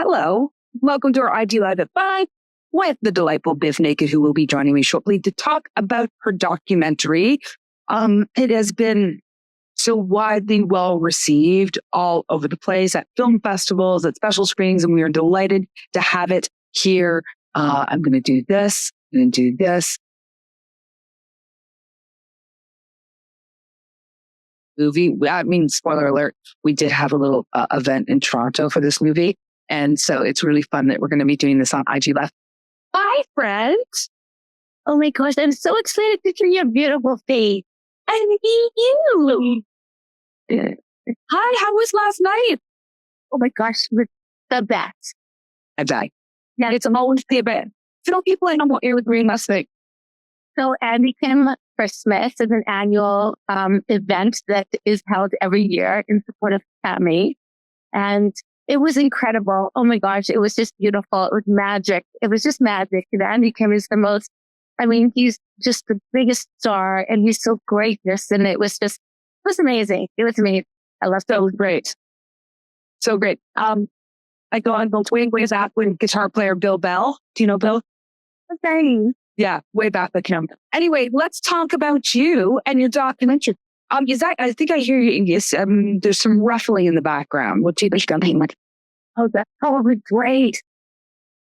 Hello. Welcome to our IG Live at 5 with the delightful Bif Naked, who will be joining me shortly to talk about her documentary. It has been so widely well received all over the place at film festivals, at special screenings, and we are delighted to have it here. I'm going to do this, I'm going to do this. Movie. I mean, spoiler alert, we did have a little event in Toronto for this movie. And so it's really fun that we're going to be doing this on IG Live. Hi, friends. Oh my gosh, I'm so excited to see your beautiful face. And you. Hi, how was last night? Oh my gosh, it was the best. I bet. Yeah, it's always the event. So people I know what you agree last night. So Andy Kim Christmas is an annual event that is held every year in support of Tammy. And it was incredible. Oh my gosh, it was just beautiful. It was magic. It was just magic. And Andy Kim is he's just the biggest star and he's so gracious. And it was amazing. It was amazing. I loved it. So great. So great. I go on Bill's way back with guitar player Bill Bell. Do you know Bill? Okay. Yeah, way back with him. Anyway, let's talk about you and your documentary. I think I hear you. Yes, there's some ruffling in the background. What do you think? Oh, that's probably great.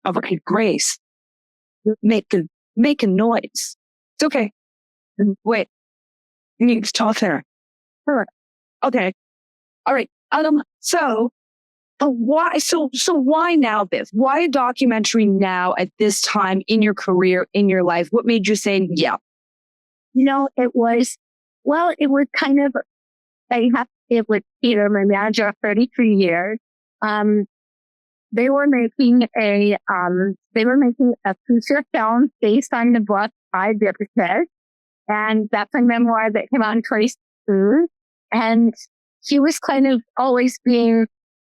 Okay, Grace, make a noise. It's okay. Wait, you need to talk there. Sure. Okay, all right. So why? So why now, Biff? Why a documentary now at this time in your career, in your life? What made you say, yeah? It was kind of, it was Peter, my manager of 33 years. They were making a feature film based on the book by Bif Naked. And that's a memoir that came out in 2016. And he was kind of always being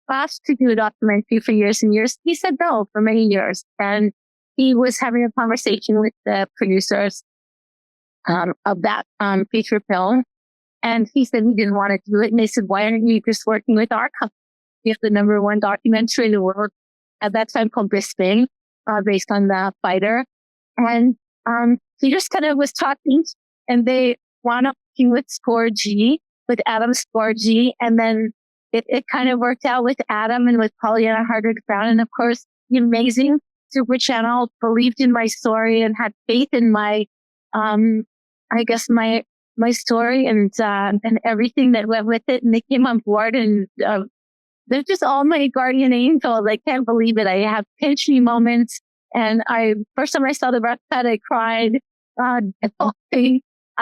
asked to do a documentary for years and years. He said no for many years. And he was having a conversation with the producers of that feature film. And he said he didn't want to do it. And they said, why aren't you just working with our company? We have the number one documentary in the world at that time called Brisbane, based on the fighter. And he just kind of was talking and they wound up working with Score G, with Adam Score G. And then it kind of worked out with Adam and with Pollyanna Hardwick Brown. And of course, the amazing Super Channel believed in my story and had faith in my story and everything that went with it. And they came on board and they're just all my guardian angels. I can't believe it. I have pinch me moments. And first time I saw the red cut, I cried. I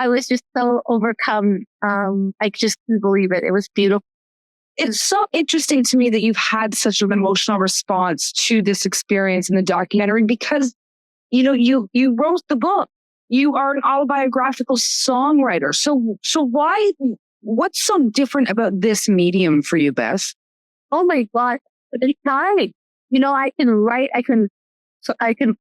was just so overcome. I just couldn't believe it. It was beautiful. It's so interesting to me that you've had such an emotional response to this experience in the documentary because, you wrote the book. You are an autobiographical songwriter. So what's so different about this medium for you, Beth? Oh my God. It's time. I can write, I can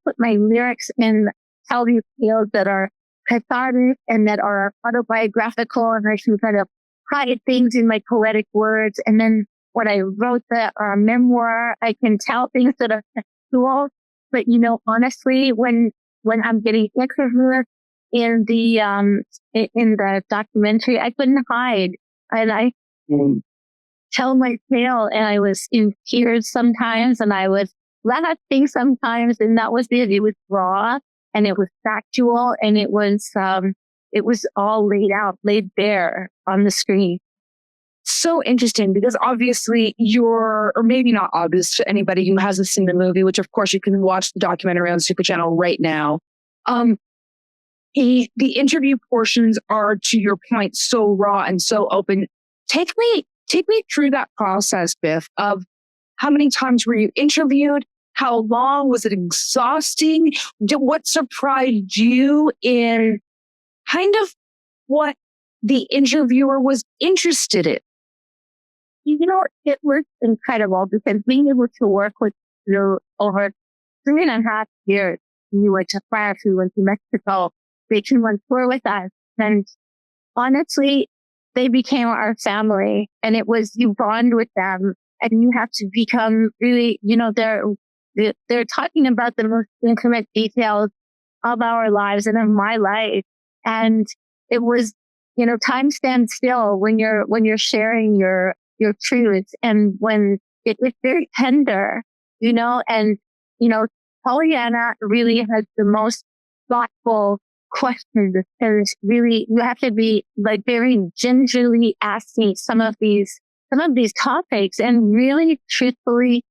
put my lyrics in, tell these tales that are cathartic and that are autobiographical, and I can kind of hide things in my poetic words. And then when I wrote the memoir, I can tell things that are textual. But honestly, when I'm getting interviewed in the documentary, I couldn't hide, and I tell my tale, and I was in tears sometimes, and I was laughing sometimes, and that was it. It was raw, and it was factual, and it was all laid bare on the screen. So interesting because obviously or maybe not obvious to anybody who hasn't seen the movie, which of course you can watch the documentary on Super Channel right now. The interview portions are, to your point, so raw and so open. Take me through that process, Biff, of how many times were you interviewed? How long? Was it exhausting? What surprised you in kind of what the interviewer was interested in? It was incredible because being able to work with you over 3.5 years, we went to France, we went to Mexico, they came on tour with us. And honestly, they became our family, and you bond with them and you have to become really, they're talking about the most intimate details of our lives and of my life. And it was, time stands still when you're sharing your truths, and when it's very tender, and, Pollyanna really has the most thoughtful questions. There's really, you have to be like very gingerly asking some of these topics, and really truthfully,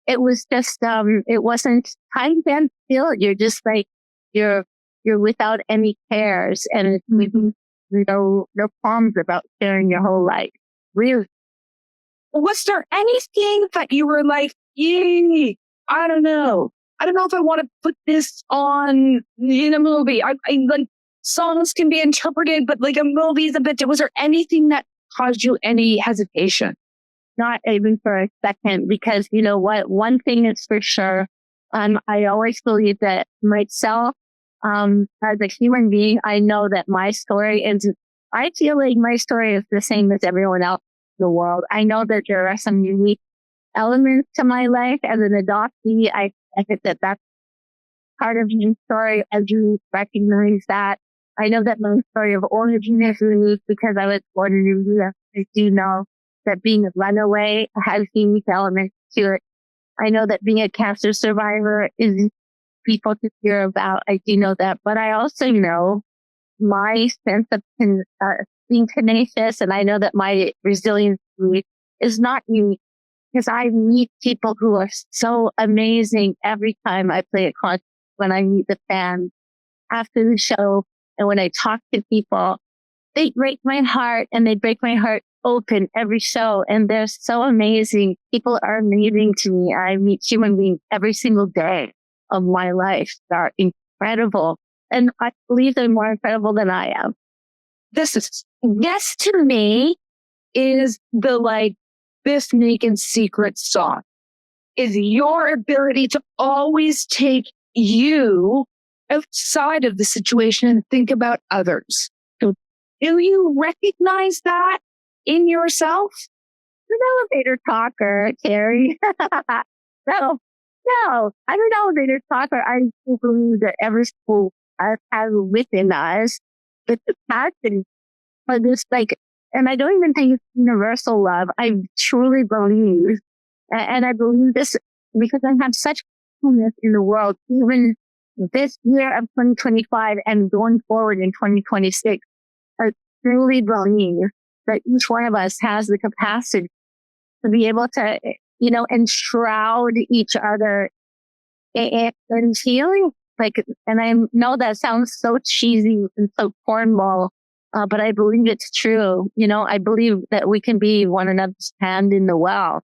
it was just, it wasn't time stand still. You're just like, you're without any cares, and no qualms about sharing your whole life. Really. Was there anything that you were like, yee, I don't know. I don't know if I want to put this on in a movie. I like, songs can be interpreted, but like a movie is a bit. Was there anything that caused you any hesitation? Not even for a second, because you know what? One thing is for sure. I always believe that myself, as a human being, I know that my story is, I feel like my story is the same as everyone else in the world. I know that there are some unique elements to my life as an adoptee. I think that that's part of my story. I do recognize that. I know that my story of origin is unique because I was born in India. I do know that being a runaway has unique elements to it. I know that being a cancer survivor is people to hear about. I do know that, but I also know my sense of being tenacious, and I know that my resilience is not unique, because I meet people who are so amazing every time I play a concert. When I meet the fans after the show, and when I talk to people, they break my heart, and they break my heart open every show. And they're so amazing. People are amazing to me. I meet human beings every single day of my life that are incredible. And I believe they're more incredible than I am. This to me is the like Bif Naked secret sauce, is your ability to always take you outside of the situation and think about others. So do you recognize that in yourself? I'm an elevator talker, Carrie. No, I'm an elevator talker. I do believe that every school has within us the capacity for this, like, and I don't even think it's universal love. I truly believe, and I believe this because I have such coolness in the world, even this year of 2025 and going forward in 2026. I truly believe that each one of us has the capacity to be able to, enshroud each other in feeling. Like, and I know that sounds so cheesy and so cornball, but I believe it's true. I believe that we can be one another's hand in the well,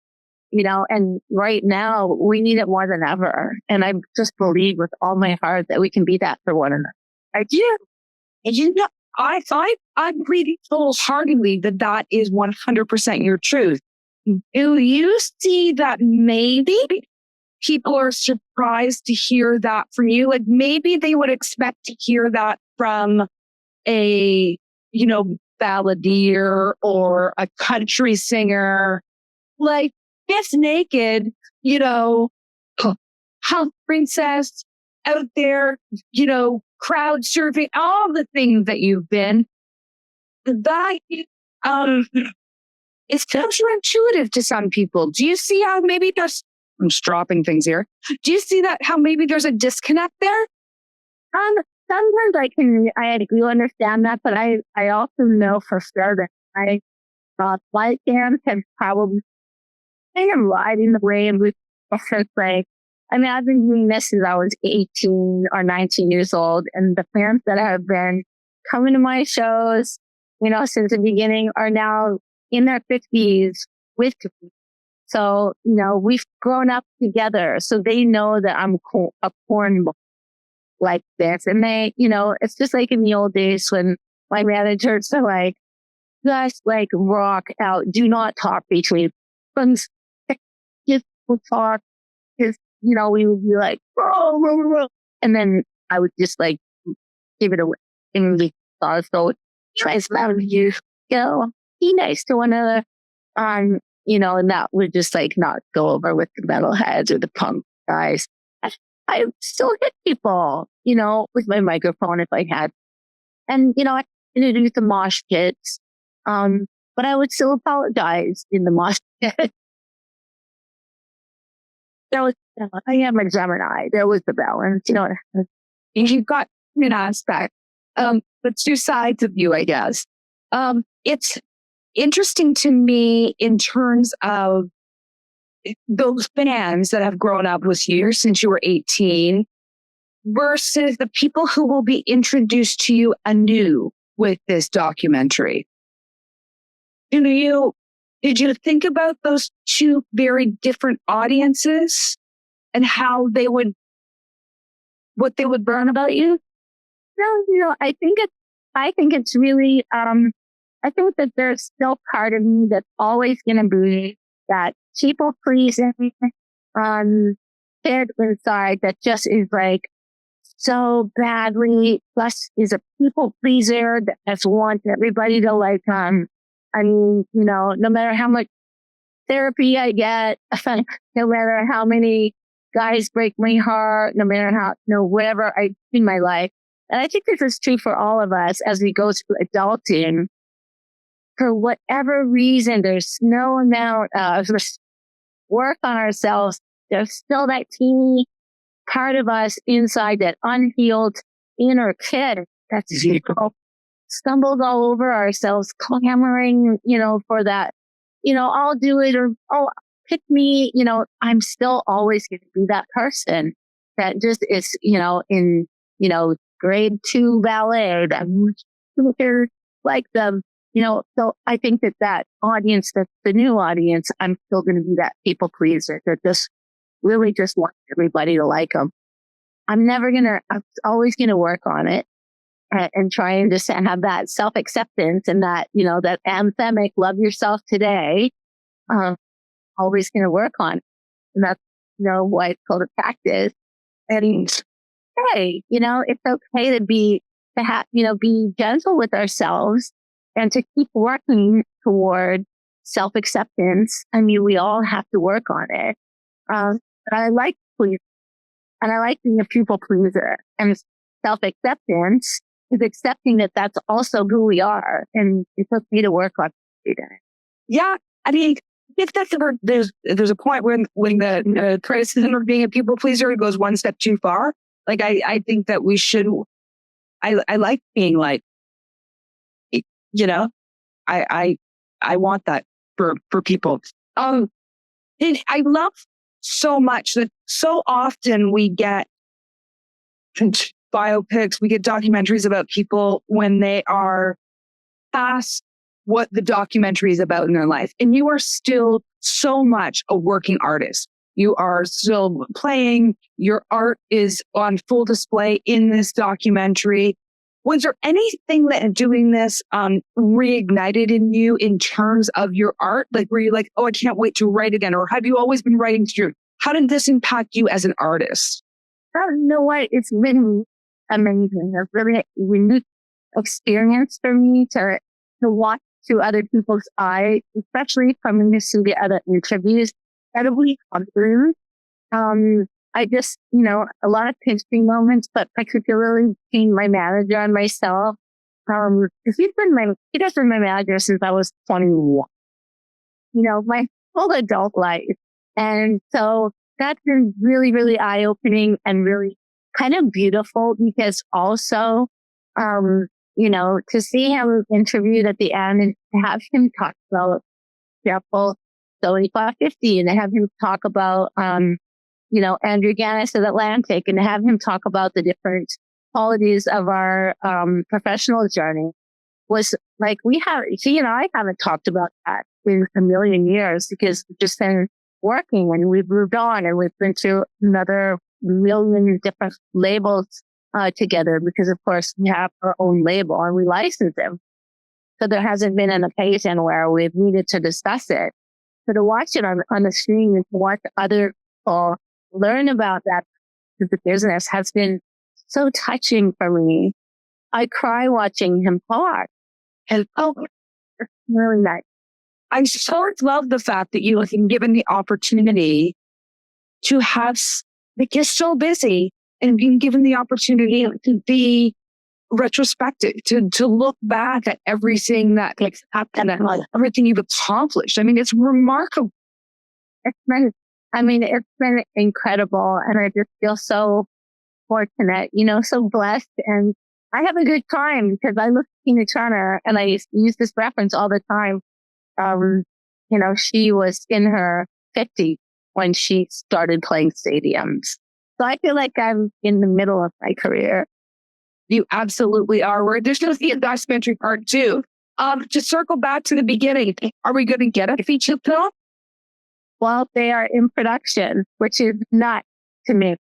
and right now we need it more than ever. And I just believe with all my heart that we can be that for one another. I do. And I agree wholeheartedly that is 100% your truth. Do you see that maybe people are surprised to hear that from you? Like maybe they would expect to hear that from a, balladeer or a country singer, like Bif Naked, house princess out there, crowd surfing, all the things that you've been. That is counterintuitive to some people. Do you see how maybe there's, I'm just dropping things here. Do you see that how maybe there's a disconnect there? Sometimes I do understand that, but I also know for sure that flight fans have probably kind of riding the wave with like, I've been doing this since I was 18 or 19 years old, and the fans that have been coming to my shows, since the beginning are now in their 50s with me. So, we've grown up together. So they know that I'm a cornball like this. And they, it's just like in the old days when my managers are like, just like rock out. Do not talk between things. Just talk. Just, we would be like, whoa. And then I would just like give it away. And we thought, so try as loud as you go. Be nice to one another. and that would just like not go over with the metalheads or the punk guys. I still hit people, with my microphone if I had. And, I didn't do the mosh pits. But I would still apologize in the mosh pit. I am a Gemini. There was the balance, You've got an aspect. But two sides of you, I guess. It's interesting to me in terms of those fans that have grown up with you since you were 18 versus the people who will be introduced to you anew with this documentary. Did you think about those two very different audiences and what they would learn about you? No, I think it's really, I think that there's still part of me that's always going to be that people pleasing, kid inside that just is like so badly, plus is a people pleaser that just wants everybody to like, no matter how much therapy I get, no matter how many guys break my heart, no matter how, whatever I do in my life. And I think this is true for all of us as we go through adulting. For whatever reason, there's no amount of work on ourselves. There's still that teeny part of us inside, that unhealed inner kid that's stumbled all over ourselves, clamoring, for that, I'll do it, or, oh, pick me, I'm still always going to be that person that just is, in, grade 2 ballet, that they're like them, so I think that audience, that's the new audience, I'm still going to be that people pleaser that just really just want everybody to like them. I'm always going to work on it and try and just have that self-acceptance and that, that anthemic love yourself today. Always going to work on it. And that's, why it's called a practice. And hey, it's okay to be gentle with ourselves and to keep working toward self-acceptance. I mean, we all have to work on it. But I like pleasing, and I like being a people pleaser. And self-acceptance is accepting that that's also who we are, and it's okay to work on it. Yeah, I mean, if that's there's a point when the criticism of being a people pleaser goes one step too far. Like I think that we should. I like being like, I want that for people. And I love so much that so often we get biopics, we get documentaries about people when they are past what the documentary is about in their life. And you are still so much a working artist. You are still playing. Your art is on full display in this documentary. Was there anything that doing this reignited in you in terms of your art? Like, were you like, oh, I can't wait to write again? Or have you always been writing through? How did this impact you as an artist? You know what? It's been amazing. A really unique experience for me to watch through other people's eyes, especially from listening to other interviews. Incredibly humbling. I just, a lot of pinching moments, but particularly being my manager and myself. Because he has been my manager since I was 21. My whole adult life. And so that's been really, really eye-opening and really kind of beautiful, because also, to see him interviewed at the end and to have him talk about example, 7550, and to have him talk about, Andrew Gannis of Atlantic, and to have him talk about the different qualities of our professional journey was like, I haven't talked about that in a million years, because we've just been working and we've moved on and we've been through another million different labels together, because of course we have our own label and we license them. So there hasn't been an occasion where we've needed to discuss it. So to watch it on the screen and to watch other people learn about that the business has been so touching for me. I cry watching him talk. And it's really nice. I so love the fact that you have been given the opportunity to have, like, you're so busy and being given the opportunity to be retrospective, to look back at everything that like happened and like everything you've accomplished. I mean, it's remarkable. It's been incredible. And I just feel so fortunate, so blessed. And I have a good time because I look at Tina Turner and I use this reference all the time. She was in her 50s when she started playing stadiums. So I feel like I'm in the middle of my career. You absolutely are. We're additional to the documentary part too. To circle back to the beginning, are we going to get a feature film? Well, they are in production, which is nuts to me.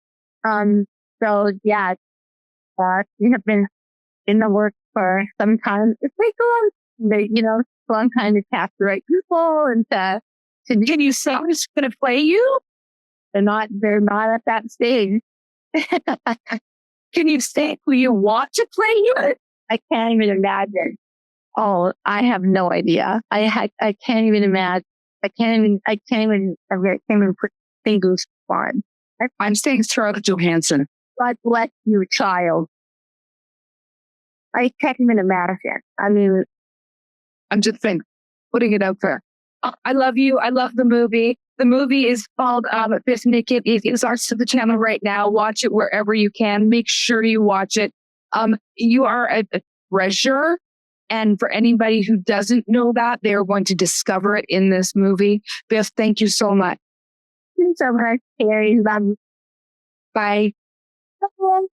So yeah, we have been in the works for some time. It's like a long time to cast the right people and to Can you say who's going to play you? they're not at that stage. Can you say who you want to play you? I can't even imagine. Oh, I have no idea. I can't even imagine. I can't even put fingers on. I'm saying Scarlett Johansson. God bless you, child. I can't even imagine. I mean, I'm just saying, putting it out there. I love you. I love the movie. The movie is called Bif Naked. It is on the channel right now. Watch it wherever you can. Make sure you watch it. You are a treasure. And for anybody who doesn't know that, they are going to discover it in this movie. Bif, thank you so much. Thank you so much, Carrie. Bye. Bye.